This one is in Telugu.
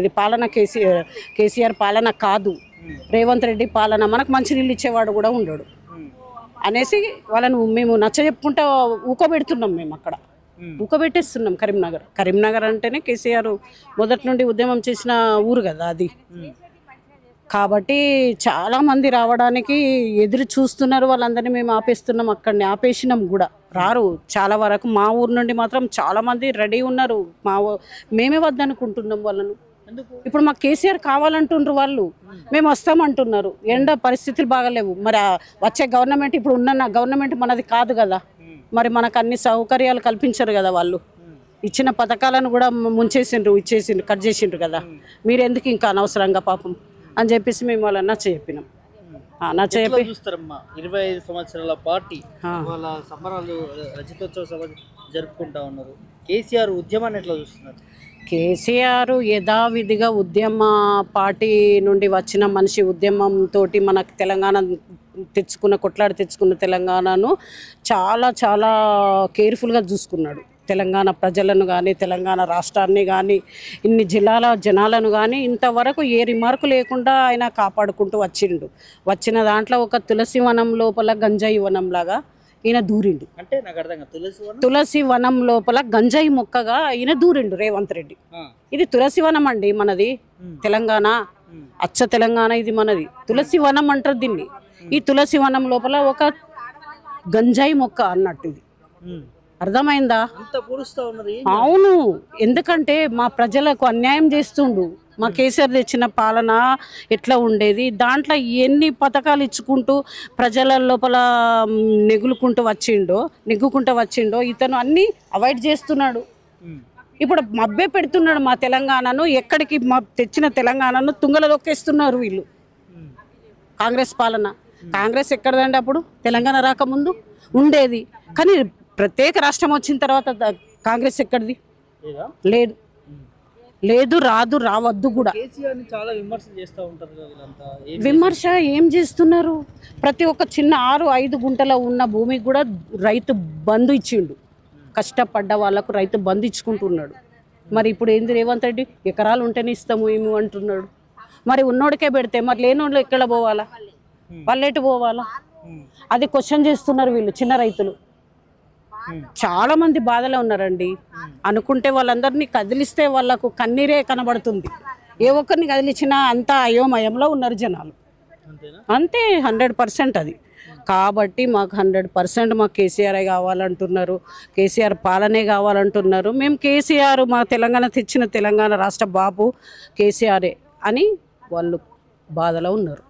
ఇది పాలన కేసీఆర్ పాలన కాదు, రేవంత్ రెడ్డి పాలన, మనకు మంచి నీళ్ళు ఇచ్చేవాడు కూడా ఉండడు అనేసి వాళ్ళను మేము నచ్చజెప్పుకుంటా ఊకబెడుతున్నాం. మేము అక్కడ ఊకబెట్టేస్తున్నాం. కరీంనగర్ అంటేనే కేసీఆర్ మొదటి నుండి ఉద్యమం చేసిన ఊరు కదా అది. కాబట్టి చాలామంది రావడానికి ఎదురు చూస్తున్నారు. వాళ్ళందరినీ మేము ఆపేస్తున్నాం, అక్కడిని ఆపేసినాం కూడా. రారు చాలా వరకు. మా ఊరు నుండి మాత్రం చాలామంది రెడీ ఉన్నారు. మేమే వద్దనుకుంటున్నాం వాళ్ళను. ఇప్పుడు మాకు కేసీఆర్ కావాలంటుండ్రు వాళ్ళు, మేము వస్తామంటున్నారు. ఎండ పరిస్థితులు బాగలేవు. మరి వచ్చే గవర్నమెంట్, ఇప్పుడు ఉన్న గవర్నమెంట్ మనది కాదు కదా, మరి మనకు అన్ని సౌకర్యాలు కల్పించరు కదా. వాళ్ళు ఇచ్చిన పథకాలను కూడా ముంచేసిండ్రు, కట్ చేసిండ్రు కదా. మీరు ఎందుకు ఇంకా అనవసరంగా పాపం అని చెప్పేసి మేము వాళ్ళని నచ్చజెప్పినాం. నచ్చజెప్పి 25 సంవత్సరాల పార్టీ వాళ్ళ సంబరాలు రజతోత్సవ జరుపుకుంటా ఉన్నారు. కేసీఆర్ ఉద్యమాన్ని ఎట్లా చూస్తున్నారు? కేసీఆర్ యథావిధిగా ఉద్యమ పార్టీ నుండి వచ్చిన మనిషి, ఉద్యమంతో మనకు తెలంగాణ కొట్లాడి తెచ్చుకున్న తెలంగాణను చాలా చాలా కేర్ఫుల్గా చూసుకున్నాడు. తెలంగాణ ప్రజలను కానీ, తెలంగాణ రాష్ట్రాన్ని కానీ, ఇన్ని జిల్లాల జనాలను కానీ ఇంతవరకు ఏ రిమార్కు లేకుండా ఆయన కాపాడుకుంటూ వచ్చిండు. వచ్చిన దాంట్లో ఒక తులసి వనం లోపల గంజాయి వనంలాగా ఈయన దూరిండు. అంటే నాకు అర్థం కాదు. తులసి వనం లోపల గంజాయి మొక్కగా ఈయన దూరిండు రేవంత్ రెడ్డి. ఇది తులసి వనం అండి మనది, తెలంగాణ అచ్చ తెలంగాణ ఇది మనది. తులసి వనం అంటారు దీన్ని. ఈ తులసి వనం లోపల ఒక గంజాయి మొక్క అన్నట్టు ఇది. అర్థమైందా? అవును, ఎందుకంటే మా ప్రజలకు అన్యాయం చేస్తుండు. మా కేసీఆర్ తెచ్చిన పాలన ఎట్లా ఉండేది, దాంట్లో ఎన్ని పథకాలు ఇచ్చుకుంటూ ప్రజల లోపల నెగ్గుకుంటూ వచ్చిండో ఇతను అన్నీ అవాయిడ్ చేస్తున్నాడు. ఇప్పుడు మభ్య పెడుతున్నాడు మా తెలంగాణను. ఎక్కడికి తెచ్చిన తెలంగాణను తుంగలో దొక్కేస్తున్నారు వీళ్ళు. కాంగ్రెస్ పాలన, కాంగ్రెస్ ఎక్కడదండి అప్పుడు? తెలంగాణ రాకముందు ఉండేది. కానీ ప్రత్యేక రాష్ట్రం వచ్చిన తర్వాత కాంగ్రెస్ ఎక్కడిది? లేదు, రావద్దు కూడా. విమర్శ ఏం చేస్తున్నారు? ప్రతి ఒక్క చిన్న 6-5 గుంటల ఉన్న భూమికి కూడా రైతు బంధు ఇచ్చిండు. కష్టపడ్డ వాళ్ళకు రైతు బంధు ఇచ్చుకుంటున్నాడు. మరి ఇప్పుడు ఏంది రేవంత్ రెడ్డి? ఎకరాలు ఉంటేనే ఇస్తాము ఏమి అంటున్నాడు. మరి ఉన్నోడికే పెడితే మరి లేనోళ్ళు ఎక్కడ పోవాలా? వాళ్ళు ఎటు పోవాలా? అది క్వశ్చన్ చేస్తున్నారు వీళ్ళు, చిన్న రైతులు. చాలా మంది బాధలో ఉన్నారండి. అనుకుంటే వాళ్ళందరినీ కదిలిస్తే వాళ్ళకు కన్నీరే కనబడుతుంది. ఏ ఒక్కరిని కదిలించినా అంతా అయోమయంలో ఉన్నారు జనాలు. అంతే, 100% అది. కాబట్టి మాకు 100% మాకు కేసీఆర్ కావాలంటున్నారు, కేసీఆర్ పాలనే కావాలంటున్నారు. మేము కేసీఆర్, మా తెలంగాణ తెచ్చిన తెలంగాణ రాష్ట్ర బాబు కేసీఆరే అని వాళ్ళు బాధలో ఉన్నారు.